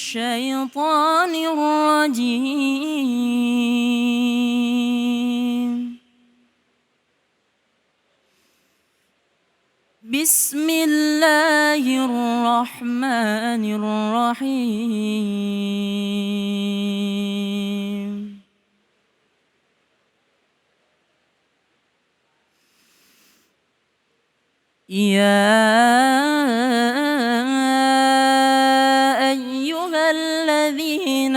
الشيطان الرجيم. بسم الله الرحمن الرحيم. يا أيها الذين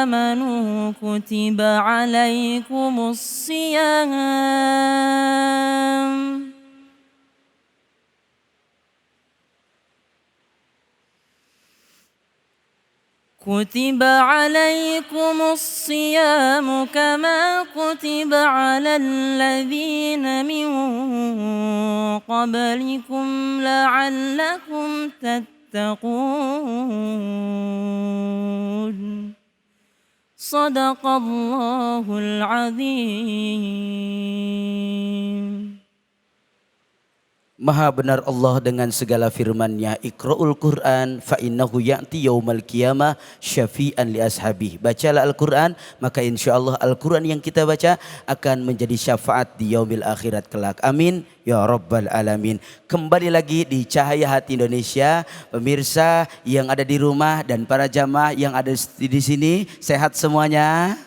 آمنوا كتب عليكم الصيام كما كتب على الذين من قبلكم لعلكم تتقون. صدق الله العظيم. Maha benar Allah dengan segala firman-Nya. Iqra'ul Qur'an fa innahu ya'ti yaumal qiyamah syafi'an li ashabi. Bacalah Al-Qur'an, maka insyaallah Al-Qur'an yang kita baca akan menjadi syafaat di yaumil akhirat kelak. Amin ya rabbal alamin. Kembali lagi di Cahaya Hati Indonesia, pemirsa yang ada di rumah dan para jamaah yang ada di sini, sehat semuanya?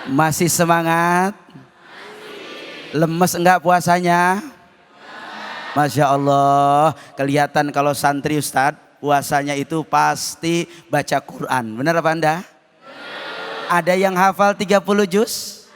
Masih semangat? Lemes enggak puasanya? Masya Allah, kelihatan kalau santri Ustadz puasanya itu pasti baca Quran. Benar apa Anda? Ada yang hafal 30 juz?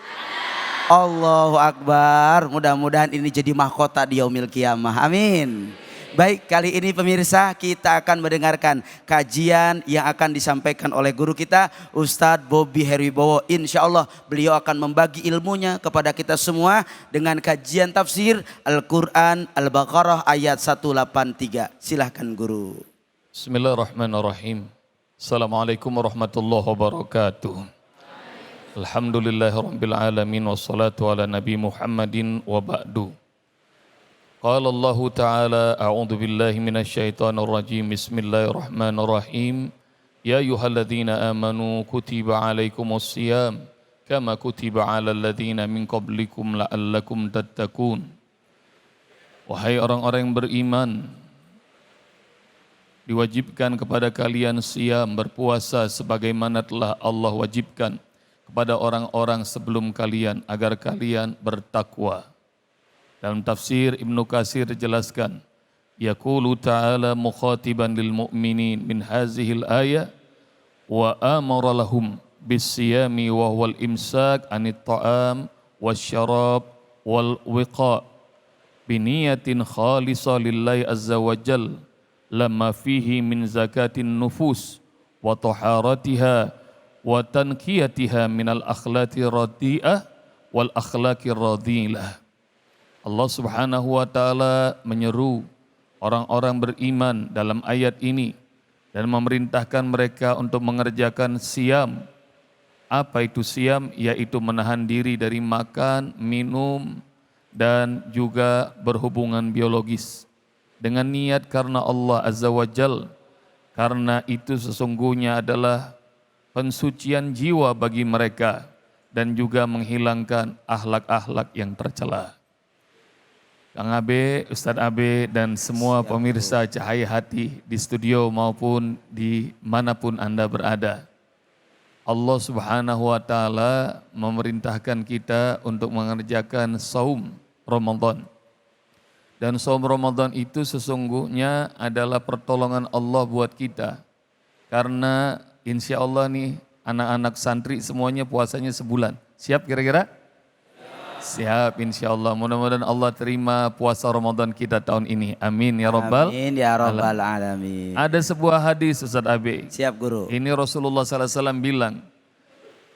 Allahu Akbar, mudah-mudahan ini jadi mahkota di yaumil qiyamah. Amin. Baik, kali ini pemirsa kita akan mendengarkan kajian yang akan disampaikan oleh guru kita Ustadz Bobby Herwibowo. Insya Allah beliau akan membagi ilmunya kepada kita semua dengan kajian tafsir Al-Quran Al-Baqarah ayat 183. Silahkan guru. Bismillahirrahmanirrahim. Assalamualaikum warahmatullahi wabarakatuh. Alhamdulillahirabbil alamin wassalatu ala nabi Muhammadin wa ba'du. Qala Allah Ta'ala a'udzu billahi minasyaitonir rajim. Bismillahirrahmanirrahim. Ya ayyuhalladzina amanu kutiba alaikumus shiyam kama kutiba alal ladzina min qablikum la'allakum tattaqun. Wahai orang-orang yang beriman, diwajibkan kepada kalian siyam, berpuasa sebagaimana telah Allah wajibkan kepada orang-orang sebelum kalian agar kalian bertakwa. Dalam tafsir Ibnu Katsir dijelaskan, yaqulu ta'ala mukhatiban lil mu'minin min hazihil ayah wa amara lahum bis-siyami wa huwal imsak 'anit ta'am wasyarab wal wiqa biniyatin khalisah lillahi azza wa jal lamma fihi min zakatin nufus wa taharatiha wa tanqiyatiha minal akhlaqi radhi'ah wal akhlaqi radhilah. Allah Subhanahu wa Ta'ala menyeru orang-orang beriman dalam ayat ini dan memerintahkan mereka untuk mengerjakan siyam. Apa itu siyam? Yaitu menahan diri dari makan, minum, dan juga berhubungan biologis dengan niat karena Allah Azza wa Jal, karena itu sesungguhnya adalah pensucian jiwa bagi mereka dan juga menghilangkan akhlak-akhlak yang tercela. Kang Abe, Ustadz Abe, dan semua pemirsa Cahaya Hati di studio maupun di manapun Anda berada. Allah Subhanahu wa Ta'ala memerintahkan kita untuk mengerjakan saum Ramadan. Dan saum Ramadan itu sesungguhnya adalah pertolongan Allah buat kita. Karena insya Allah nih anak-anak santri semuanya puasanya sebulan. Siap kira-kira? Siap insya Allah. Mudah-mudahan Allah terima puasa Ramadan kita tahun ini. Amin ya rabbal. Amin ya rabbal alamin. Ada sebuah hadis Ustadz Abi. Siap guru. Ini Rasulullah SAW bilang,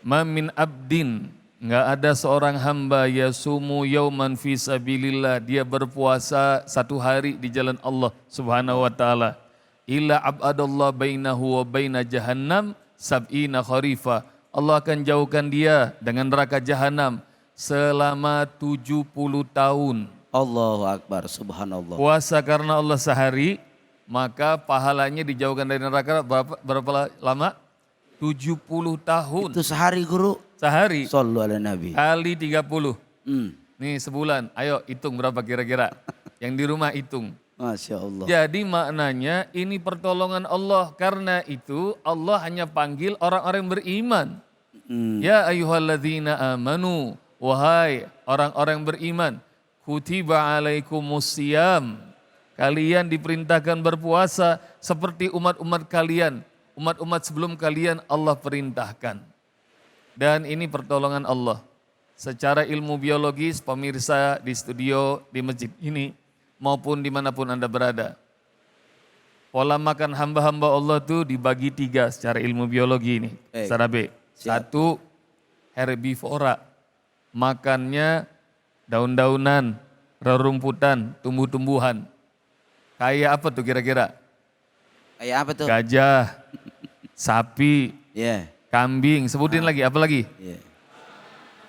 ma min abdin, nggak ada seorang hamba yasumu yauman fi sabilillah, dia berpuasa satu hari di jalan Allah Subhanahu wa taala, illa abadallah bainahu wa baina jahannam sab'ina kharifa. Allah akan jauhkan dia dengan neraka jahanam selama 70 tahun. Allahu Akbar, subhanallah. Puasa karena Allah sehari, maka pahalanya dijauhkan dari neraka berapa lama? 70 tahun. Itu sehari guru. Sehari. Sallu ala Nabi. Kali 30. Hmm. Nih sebulan, ayo hitung berapa kira-kira. Yang di rumah hitung. Masya Allah. Jadi maknanya ini pertolongan Allah. Karena itu Allah hanya panggil orang-orang yang beriman. Ya ayyuhalladzina amanu. Wahai orang-orang yang beriman. Kutiba alaikumusiyam. Kalian diperintahkan berpuasa seperti umat-umat kalian. Umat-umat sebelum kalian Allah perintahkan. Dan ini pertolongan Allah. Secara ilmu biologis, pemirsa di studio, di masjid ini, maupun dimanapun Anda berada. Pola makan hamba-hamba Allah itu dibagi 3 secara ilmu biologi ini. Secara B. 1, herbivora. Makannya daun-daunan, rerumputan, tumbuh-tumbuhan. Kayak apa tuh kira-kira? Kayak apa tuh? Gajah, sapi, Yeah. kambing, sebutin lagi, apa lagi? Yeah.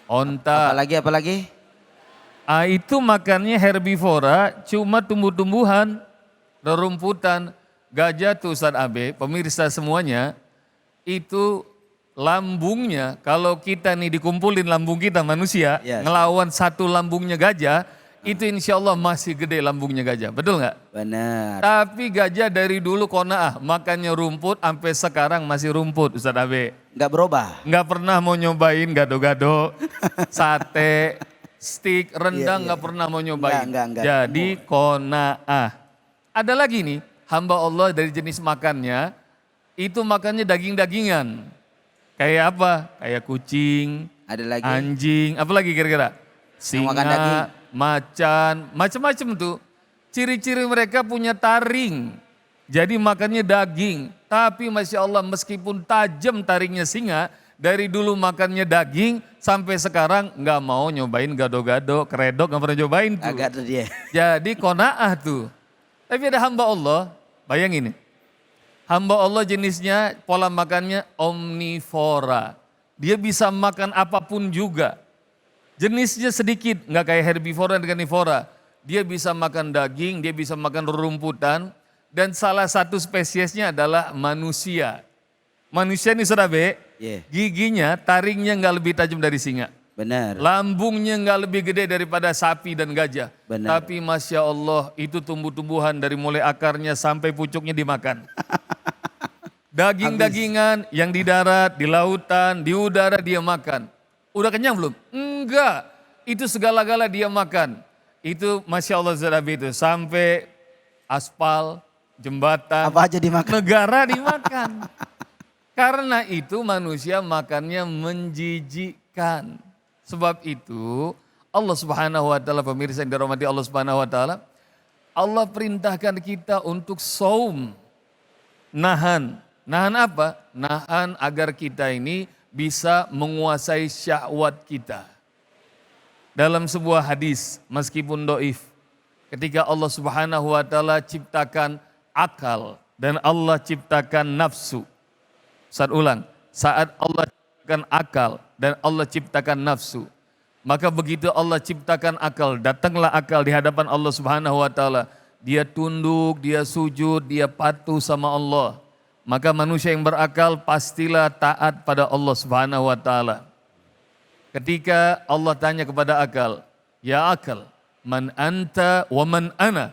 Onta. Apalagi? Itu makannya herbivora, cuma tumbuh-tumbuhan, rerumputan. Gajah tuh Ustaz Abe, pemirsa semuanya, itu lambungnya, kalau kita nih dikumpulin lambung kita manusia, Yes. ngelawan satu lambungnya gajah, itu insya Allah masih gede lambungnya gajah, betul nggak? Benar. Tapi gajah dari dulu konaah, makannya rumput sampai sekarang masih rumput Ustaz Abe. Nggak berubah. Nggak pernah mau nyobain gado-gado, sate, stik, rendang Iya. nggak pernah mau nyobain. Nggak. Jadi konaah. Ada lagi nih, hamba Allah dari jenis makannya, itu makannya daging-dagingan. Kayak apa? Kayak kucing, Ada lagi. anjing, apa lagi kira-kira? Yang makan daging. Singa, macan, macam-macam tuh. Ciri-ciri mereka punya taring. Jadi makannya daging. Tapi Masya Allah meskipun tajam taringnya singa, dari dulu makannya daging sampai sekarang nggak mau nyobain gado-gado, keredok nggak pernah nyobain tuh. Agak tuh dia. Jadi konaah tuh. Tapi ada hamba Allah, bayangin nih. Hamba Allah jenisnya pola makannya omnivora. Dia bisa makan apapun juga. Jenisnya sedikit, nggak kayak herbivora dan carnivora. Dia bisa makan daging, dia bisa makan rerumputan. Dan salah satu spesiesnya adalah manusia. Manusia ini Surabe, Yeah. giginya, taringnya nggak lebih tajam dari singa. Benar. Lambungnya nggak lebih gede daripada sapi dan gajah. Benar. Tapi Masya Allah itu tumbuh-tumbuhan dari mulai akarnya sampai pucuknya dimakan. Daging-dagingan yang di darat, di lautan, di udara dia makan. Udah kenyang belum? Enggak. Itu segala-gala dia makan. Itu Masya Allah Zarabi itu. Sampai aspal, jembatan, Apa aja dimakan. negara dimakan. Karena itu manusia makannya menjijikkan. Sebab itu Allah Subhanahu wa taala, pemirsa yang dirahmati Allah Subhanahu wa taala, Allah perintahkan kita untuk saum. Nahan. Nahan apa? Nahan agar kita ini bisa menguasai syahwat kita. Dalam sebuah hadis, meskipun doif, ketika Allah Subhanahu wa taala ciptakan akal dan Allah ciptakan nafsu. Saat ulang, saat Allah ciptakan akal dan Allah ciptakan nafsu, maka begitu Allah ciptakan akal, datanglah akal di hadapan Allah Subhanahu wa taala. Dia tunduk, dia sujud, dia patuh sama Allah. Maka manusia yang berakal pastilah taat pada Allah Subhanahu wa taala. Ketika Allah tanya kepada akal, "Ya akal, man anta wa man ana?"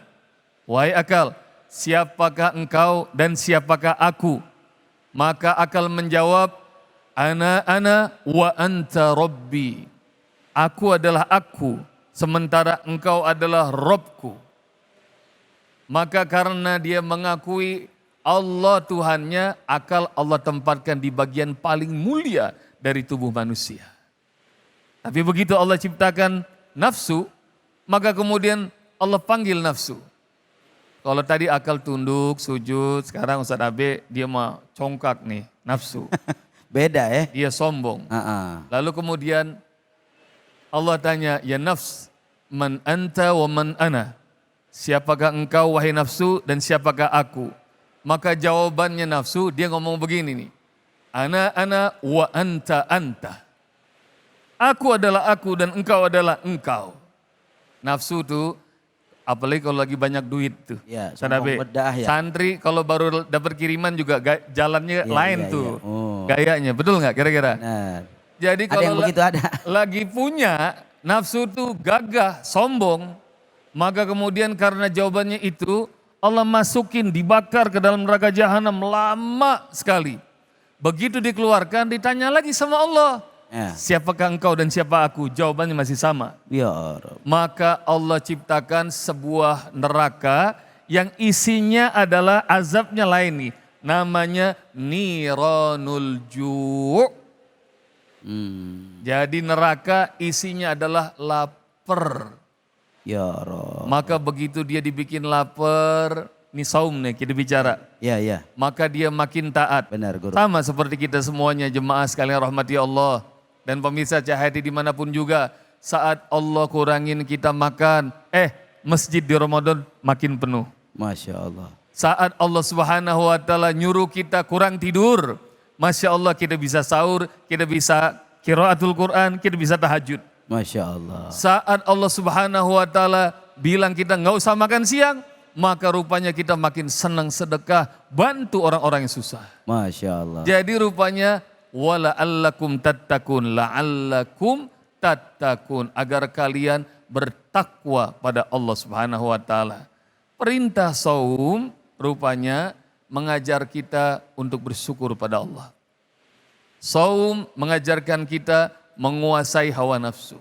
Wahai akal, siapakah engkau dan siapakah aku? Maka akal menjawab, ana wa anta rabbi. Aku adalah aku, sementara engkau adalah Robku. Maka karena dia mengakui Allah Tuhannya, akal Allah tempatkan di bagian paling mulia dari tubuh manusia. Tapi begitu Allah ciptakan nafsu, maka kemudian Allah panggil nafsu. Kalau tadi akal tunduk, sujud, sekarang Ustaz Abe dia mau congkak nih, nafsu. Beda ya. Dia sombong. Lalu kemudian Allah tanya, ya nafs, man anta wa man ana? Siapakah engkau wahai nafsu dan siapakah aku? Maka jawabannya nafsu, dia ngomong begini nih. Ana wa anta. Aku adalah aku dan engkau adalah engkau. Nafsu itu Apalagi kalau lagi banyak duit tuh. Ya, Sadabe. sombong bedah ya. Santri kalau baru dapat kiriman juga jalannya Iya, lain iya, tuh. iya. Oh. Gayanya, betul nggak kira-kira? Nah, Jadi ada yang kalau begitu ada. lagi punya nafsu tuh gagah, sombong, maka kemudian karena jawabannya itu Allah masukin, dibakar ke dalam neraka jahanam lama sekali. Begitu dikeluarkan ditanya lagi sama Allah, Ya. siapakah engkau dan siapa aku? Jawabannya masih sama. Ya Rob. Maka Allah ciptakan sebuah neraka yang isinya adalah azabnya lain nih. Namanya niranul ju'. Jadi neraka isinya adalah lapar. Ya Rob. Maka begitu dia dibikin lapar, ini saum nih kita bicara. Ya, ya. Maka dia makin taat. Benar guru. Sama seperti kita semuanya jemaah sekalian rahmati Allah. Dan pemirsa Cahaya dimanapun juga. Saat Allah kurangin kita makan, masjid di Ramadan makin penuh. Masya Allah. Saat Allah Subhanahu wa taala nyuruh kita kurang tidur, Masya Allah kita bisa sahur, kita bisa qiraatul Quran, kita bisa tahajud. Masya Allah. Saat Allah Subhanahu wa taala bilang kita nggak usah makan siang, maka rupanya kita makin senang sedekah, bantu orang-orang yang susah. Masya Allah. Jadi rupanya wala'allakum tattakun, la'allakum tattakun, agar kalian bertakwa pada Allah Subhanahu wa taala. Perintah saum rupanya mengajar kita untuk bersyukur pada Allah. Saum mengajarkan kita menguasai hawa nafsu.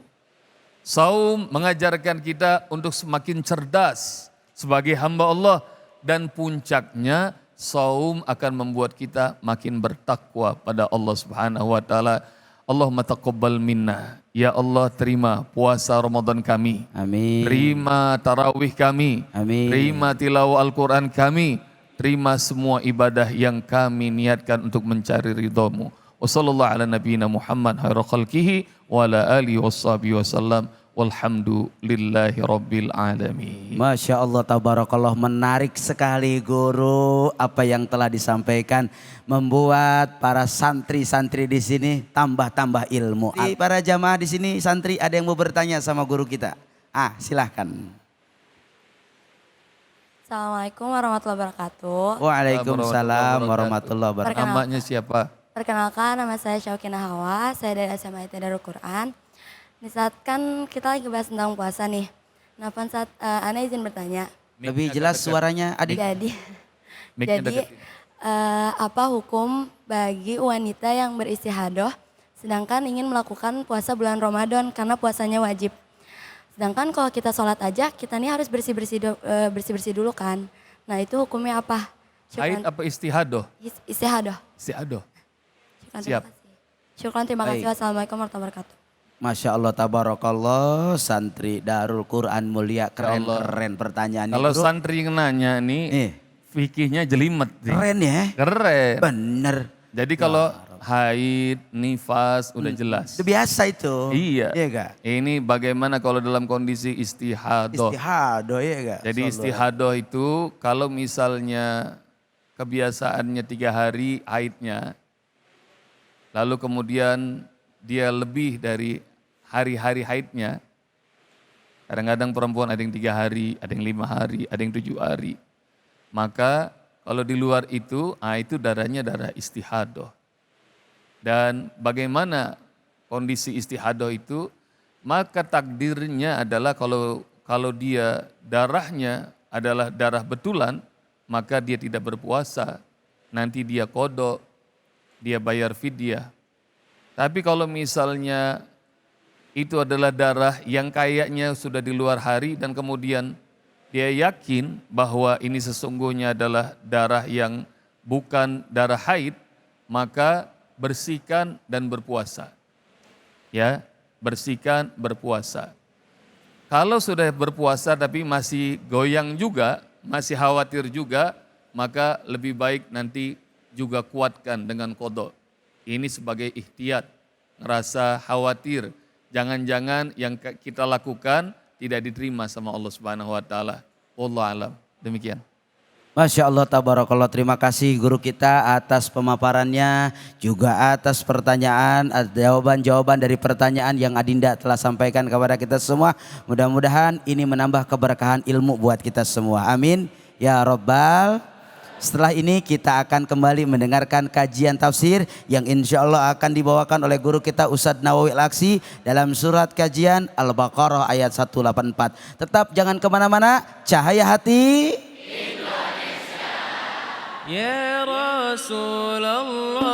Saum mengajarkan kita untuk semakin cerdas sebagai hamba Allah, dan puncaknya saum akan membuat kita makin bertakwa pada Allah Subhanahu wa taala. Allahumma taqabbal minna. Ya Allah, terima puasa Ramadan kami. Amin. Terima tarawih kami. Amin. Terima tilawah Al-Quran kami. Terima semua ibadah yang kami niatkan untuk mencari ridhamu. Wassallallahu ala nabiyina Muhammad khairu khalqihi wa ala alihi washabihi wasallam. Walhamdulillahi rabbil alamin. Masya Allah, tabarakallah, menarik sekali guru apa yang telah disampaikan, membuat para santri-santri di sini tambah-tambah ilmu. Para jamaah di sini santri ada yang mau bertanya sama guru kita? Silahkan. Assalamualaikum warahmatullahi wabarakatuh. Waalaikumsalam warahmatullahi wabarakatuh. Namanya siapa? Perkenalkan, nama saya Syaukinah Hawa, saya dari SMA IT Darul Quran. Di saat kan kita lagi bahas tentang puasa nih. Nah, pada saat Ana izin bertanya. Lebih jelas suaranya adik. Jadi apa hukum bagi wanita yang beristihadoh sedangkan ingin melakukan puasa bulan Ramadan karena puasanya wajib. Sedangkan kalau kita sholat aja, kita nih harus bersih-bersih dulu kan. Nah, itu hukumnya apa? Haid apa istihadoh? Istihadoh. Istihadoh. Siap. Syukran, terima kasih. Wassalamualaikum warahmatullahi wabarakatuh. Masya Allah, tabarakallah, santri Darul Quran mulia, keren-keren pertanyaan. Kalau santri yang nanya nih, fikihnya jelimet. Keren ya? Keren. Bener. Jadi kalau haid, nifas udah jelas. Itu biasa itu. Iya. Iya gak? Ini bagaimana kalau dalam kondisi istihadoh. Istihadoh ya gak? Jadi istihadoh itu kalau misalnya kebiasaannya 3 hari haidnya, lalu kemudian dia lebih dari hari-hari haidnya. Kadang-kadang perempuan ada yang 3 hari, ada yang 5 hari, ada yang 7 hari. Maka kalau di luar itu darahnya darah istihadoh. Dan bagaimana kondisi istihadoh itu? Maka takdirnya adalah kalau dia darahnya adalah darah betulan, maka dia tidak berpuasa. Nanti dia qadha, dia bayar fidyah. Tapi kalau misalnya itu adalah darah yang kayaknya sudah di luar hari dan kemudian dia yakin bahwa ini sesungguhnya adalah darah yang bukan darah haid, maka bersihkan dan berpuasa. Ya, bersihkan, berpuasa. Kalau sudah berpuasa tapi masih goyang juga, masih khawatir juga, maka lebih baik nanti juga kuatkan dengan qadha. Ini sebagai ihtiyat, ngerasa khawatir, jangan-jangan yang kita lakukan tidak diterima sama Allah Subhanahu wa taala. Wallahu alam. Demikian. Masya Allah, tabarakallah. Terima kasih guru kita atas pemaparannya, juga atas pertanyaan, jawaban-jawaban dari pertanyaan yang Adinda telah sampaikan kepada kita semua. Mudah-mudahan ini menambah keberkahan ilmu buat kita semua. Amin ya Rabbal. Setelah ini kita akan kembali mendengarkan kajian tafsir yang insya Allah akan dibawakan oleh guru kita Ustadz Nawawi Al-Aksi dalam surat kajian Al-Baqarah ayat 184. Tetap jangan kemana-mana, cahaya hati. يا رسول الله